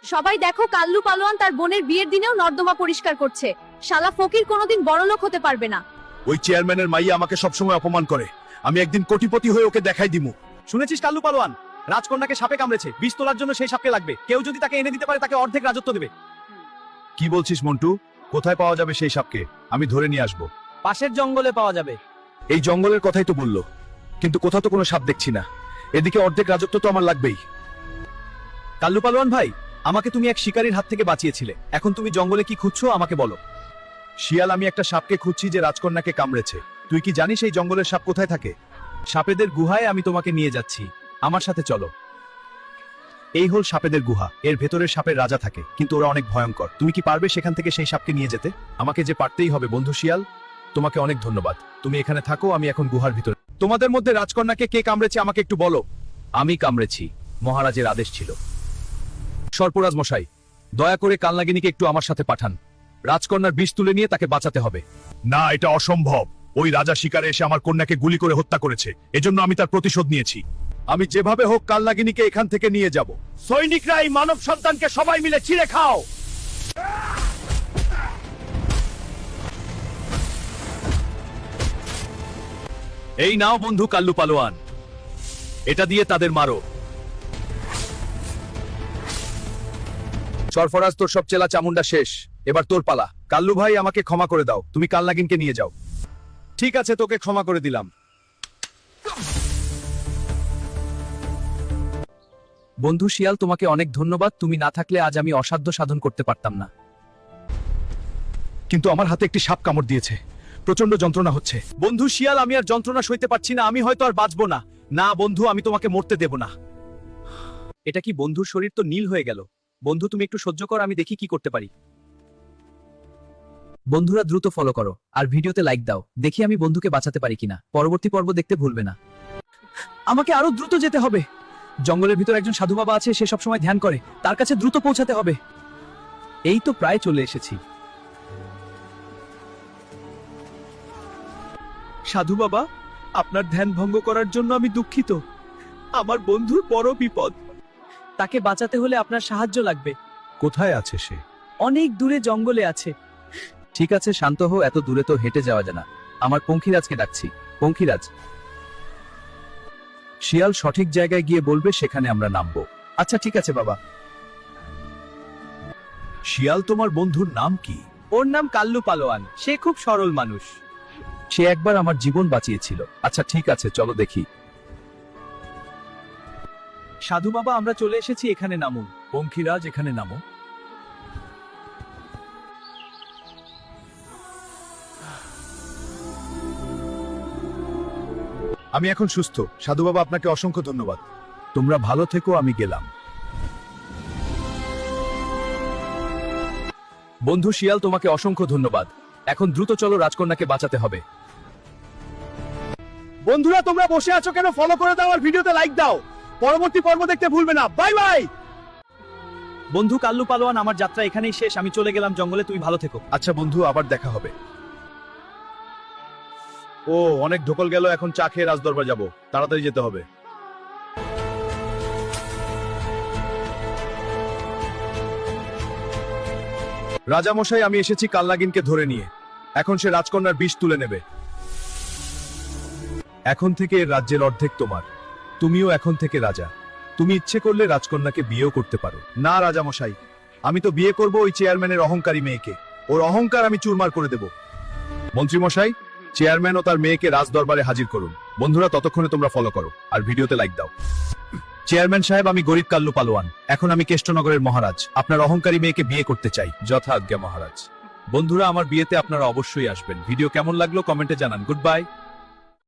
সবাই দেখো, কাল্লু পালোয়ান তার বোনের বিয়ের দিনেও নর্দমা পরিষ্কার করছে। শালা ফকির কোনোদিন বড়লোক হতে পারবে না। ওই চেয়ারম্যানের মাইয়া আমাকে সবসময় অপমান করে, আমি একদিন কোটিপতি হয়ে ওকে দেখাই দিমু। শুনেছিস কাল্লু পালোয়ান রাজকন্যাকে সাপে কামড়েছে, বিষ তোলার জন্য সেই সাপকে লাগবে। কেউ যদি তাকে এনে দিতে পারে তাকে অর্ধেক রাজত্ব দেবে। কি বলছিস মন্টু? কোথায় পাওয়া যাবে সেই সাপকে? আমি ধরে নিয়ে আসবো। পাশের জঙ্গলে পাওয়া যাবে। এই জঙ্গলের কথাই তো বললো, কিন্তু কোথাও তো কোনো সাপ দেখছি না। এদিকে অর্ধেক রাজত্ব তো আমার লাগবেই। কাল্লু পালোয়ান ভাই, আমাকে তুমি এক শিকারীর হাত থেকে বাঁচিয়েছিলে, এখন তুমি জঙ্গলে কি খুঁজছো আমাকে বলো। শিয়াল, আমি একটা সাপকে খুঁজছি যে রাজকন্যাকে কামড়েছে। তুই কি জানিস এই জঙ্গলের সাপ কোথায় থাকে? সাপেদের গুহায় আমি তোমাকে নিয়ে যাচ্ছি, আমার সাথে চলো। এই হল সাপেদের গুহা, এর ভেতরের সাপের রাজা থাকে, কিন্তু ওরা অনেক ভয়ঙ্কর। তুমি কি পারবে সেখান থেকে সেই সাপকে নিয়ে যেতে? আমাকে যে পারতেই হবে বন্ধু শিয়াল। তোমাকে অনেক ধন্যবাদ, তুমি এখানে থাকো, আমি এখন গুহার ভিতরে। তোমাদের মধ্যে রাজকন্যাকে কে কামড়েছে আমাকে একটু বলো। আমি কামড়েছি, মহারাজের আদেশ ছিল। সর্পরাজ মশাই, দয়া করে কালনাগিনীকে একটু আমার সাথে পাঠান। রাজকন্যার বিষ তুলে নিয়ে তাকে বাঁচাতে হবে। না, এটা অসম্ভব। ওই রাজা শিকারে এসে আমার কন্যাকে গুলি করে হত্যা করেছে, এজন্য আমি তার প্রতিশোধ নিয়েছি। আমি যেভাবে হোক কালনাগিনীকে এখান থেকে নিয়ে যাব। সৈনিকরা এই মানব সন্তানকে সবাই মিলে ছিঁড়ে খাও। এই নাও বন্ধু কাল্লু পালোয়ান, এটা দিয়ে তাদের মারো। সরফরাজ, তোর সব চেলা চামুন্ডা শেষ, এবার তোর পালা। কাল্লু ভাই, আমাকে ক্ষমা করে দাও, তুমি কালনাগিনকে নিয়ে যাও। ঠিক আছে, তোকে ক্ষমা করে দিলাম। বন্ধু শিয়াল, তোমাকে অনেক ধন্যবাদ। তুমি না থাকলে আজ আমি অসাধ্য সাধন করতে পারতাম না। কিন্তু আমার হাতে একটি সাপ কামড় দিয়েছে, প্রচন্ড যন্ত্রণা হচ্ছে। বন্ধু শিয়াল, আমি আর যন্ত্রণা সইতে পারছি না, আমি হয়তো আর বাঁচবো না। না বন্ধু, আমি তোমাকে মরতে দেব না। এটা কি বন্ধুর শরীর তো নীল হয়ে গেল। বন্ধু তুমি একটু সহ্য কর, আমি দেখি কি করতে পারি। বন্ধুরা দ্রুত ফলো করো আর ভিডিওতে লাইক দাও, দেখি আমি বন্ধুকে বাঁচাতে পারি কিনা। পরবর্তী পর্ব দেখতে ভুলবে না। আমাকে আরো দ্রুত যেতে হবে। জঙ্গলের ভিতর একজন সাধু বাবা আছে, সে সবসময় ধ্যান করে, তার কাছে দ্রুত পৌঁছাতে হবে। এই তো প্রায় চলে এসেছি। সাধু বাবা, আপনার ধ্যান ভঙ্গ করার জন্য আমি দুঃখিত। আমার বন্ধুর বড় বিপদ, তাকে বাঁচাতে হলে আপনার সাহায্য লাগবে। কোথায় আছে সে? অনেক দূরে জঙ্গলে আছে। ঠিক আছে, শান্ত হো, এত দূরে তো হেঁটে যাওয়া যায় না। আমার পঙ্খিরাজকে ডাকছি। পঙ্খিরাজ, শিয়াল সঠিক জায়গায় গিয়ে বলবে, সেখানে আমরা নামবো। আচ্ছা ঠিক আছে বাবা। শিয়াল, তোমার বন্ধুর নাম কি? ওর নাম কাল্লু পালোয়ান, সে খুব সরল মানুষ। সে একবার আমার জীবন বাঁচিয়েছিল। আচ্ছা ঠিক আছে, চলো দেখি। সাধু বাবা, আমরা চলে এসেছি, এখানে নামুন। পঙ্খিরাজ, এখানে নামো। আমি এখন সুস্থ। সাধু বাবা, আপনাকে অসংখ্য ধন্যবাদ। তোমরা ভালো থেকো, আমি গেলাম। বন্ধু শিয়াল, তোমাকে অসংখ্য ধন্যবাদ। এখন দ্রুত চলো, রাজকন্যাকে বাঁচাতে হবে। বন্ধুরা, তোমরা বসে আছো কেন? ফলো করে দাও আর ভিডিওতে লাইক দাও। পরবর্তী পর্ব দেখতে ভুলবে না। Bye bye. বন্ধু কাল্লু পালোয়ান, আমার যাত্রা এখানেই শেষ। আমি চলে গেলাম জঙ্গলে, তুমি ভালো থেকো। আচ্ছা বন্ধু, আবার দেখা হবে। ও, অনেক ঢোকল গেল, এখন চা খেয়ে রাজদরবার যাব, তাড়াতাড়ি যেতে হবে। রাজামশাই, আমি এসেছি কালনাগিনকে ধরে নিয়ে। এখন সে রাজকন্যার বিষ তুলে নেবে। এখন থেকে এর রাজ্যের অর্ধেক তোমার। তুমিও এখন থেকে রাজা। তুমি ইচ্ছে করলে রাজকন্যাকে বিয়েও করতে পারো। না রাজামশাই, আমি তো বিয়ে করব ওই চেয়ারম্যানের অহংকারী মেয়েকে। ওর অহংকার আমি চুরমার করে দেব। মন্ত্রীমশাই, চেয়ারম্যান ও তার মেয়েকে রাজদরবারে হাজির করুন। বন্ধুরা, ততক্ষণে তোমরা ফলো করো আর ভিডিওতে লাইক দাও। চেয়ারম্যান সাহেব, আমি গরিব কাল্লু পালোয়ান। এখন আমি কেষ্টনগরের মহারাজ। আপনার অহংকারী মেয়েকে বিয়ে করতে চাই। যথা আজ্ঞা মহারাজ। বন্ধুরা, আমার বিয়েতে আপনারা অবশ্যই আসবেন। ভিডিও কেমন লাগলো কমেন্টে জানান। Good bye.